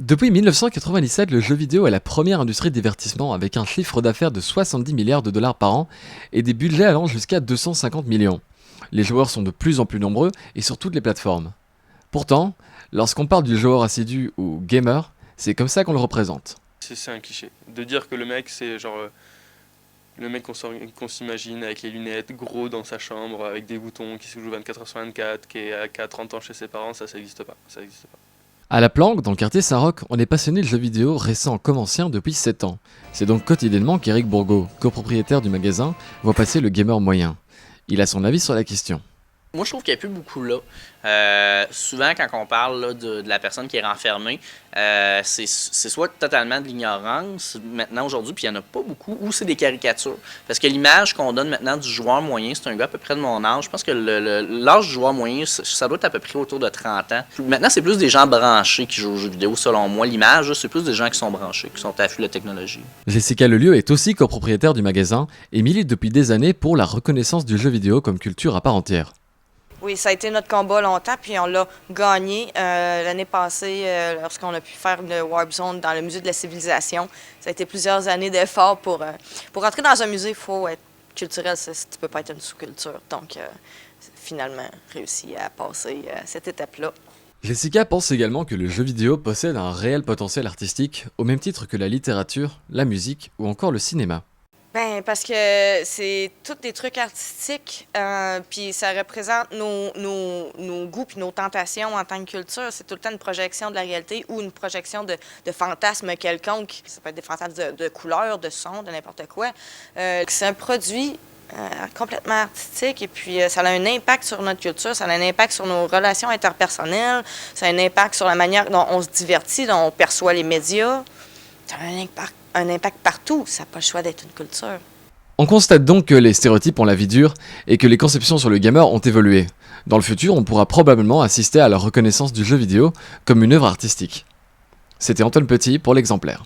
Depuis 1997, le jeu vidéo est la première industrie de divertissement avec un chiffre d'affaires de 70 milliards de dollars par an et des budgets allant jusqu'à 250 millions. Les joueurs sont de plus en plus nombreux et sur toutes les plateformes. Pourtant, lorsqu'on parle du joueur assidu ou gamer, c'est comme ça qu'on le représente. C'est un cliché. De dire que le mec, c'est genre le mec qu'on s'imagine avec les lunettes, gros dans sa chambre, avec des boutons, qui se joue 24h/24, qui a 30 ans chez ses parents, ça n'existe pas. Ça existe pas. À La Planque, dans le quartier Saint-Roch, on est passionné de jeux vidéo récents comme anciens depuis 7 ans. C'est donc quotidiennement qu'Éric Bourgault, copropriétaire du magasin, voit passer le gamer moyen. Il a son avis sur la question. Moi, je trouve qu'il n'y a plus beaucoup là. Souvent, quand on parle là, de la personne qui est renfermée, c'est soit totalement de l'ignorance maintenant aujourd'hui, puis il n'y en a pas beaucoup, ou c'est des caricatures. Parce que l'image qu'on donne maintenant du joueur moyen, c'est un gars à peu près de mon âge. Je pense que l'âge du joueur moyen, ça doit être à peu près autour de 30 ans. Maintenant, c'est plus des gens branchés qui jouent aux jeux vidéo, selon moi. L'image, c'est plus des gens qui sont branchés, qui sont affûts de la technologie. Jessica Lelieu est aussi copropriétaire du magasin et milite depuis des années pour la reconnaissance du jeu vidéo comme culture à part entière. Oui, ça a été notre combat longtemps, puis on l'a gagné l'année passée lorsqu'on a pu faire le Warp Zone dans le musée de la civilisation. Ça a été plusieurs années d'efforts pour entrer dans un musée, il faut être culturel, tu ne peux pas être une sous-culture. Donc, finalement, réussi à passer cette étape-là. Jessica pense également que le jeu vidéo possède un réel potentiel artistique, au même titre que la littérature, la musique ou encore le cinéma. Ben parce que c'est tous des trucs artistiques, puis ça représente nos goûts puis nos tentations en tant que culture. C'est tout le temps une projection de la réalité ou une projection de fantasmes quelconques. Ça peut être des fantasmes de couleurs, de sons, de n'importe quoi. C'est un produit complètement artistique et puis ça a un impact sur notre culture, ça a un impact sur nos relations interpersonnelles, ça a un impact sur la manière dont on se divertit, dont on perçoit les médias. Ça a un impact partout, ça n'a pas le choix d'être une culture. On constate donc que les stéréotypes ont la vie dure et que les conceptions sur le gamer ont évolué. Dans le futur, on pourra probablement assister à la reconnaissance du jeu vidéo comme une œuvre artistique. C'était Antoine Petit pour l'Exemplaire.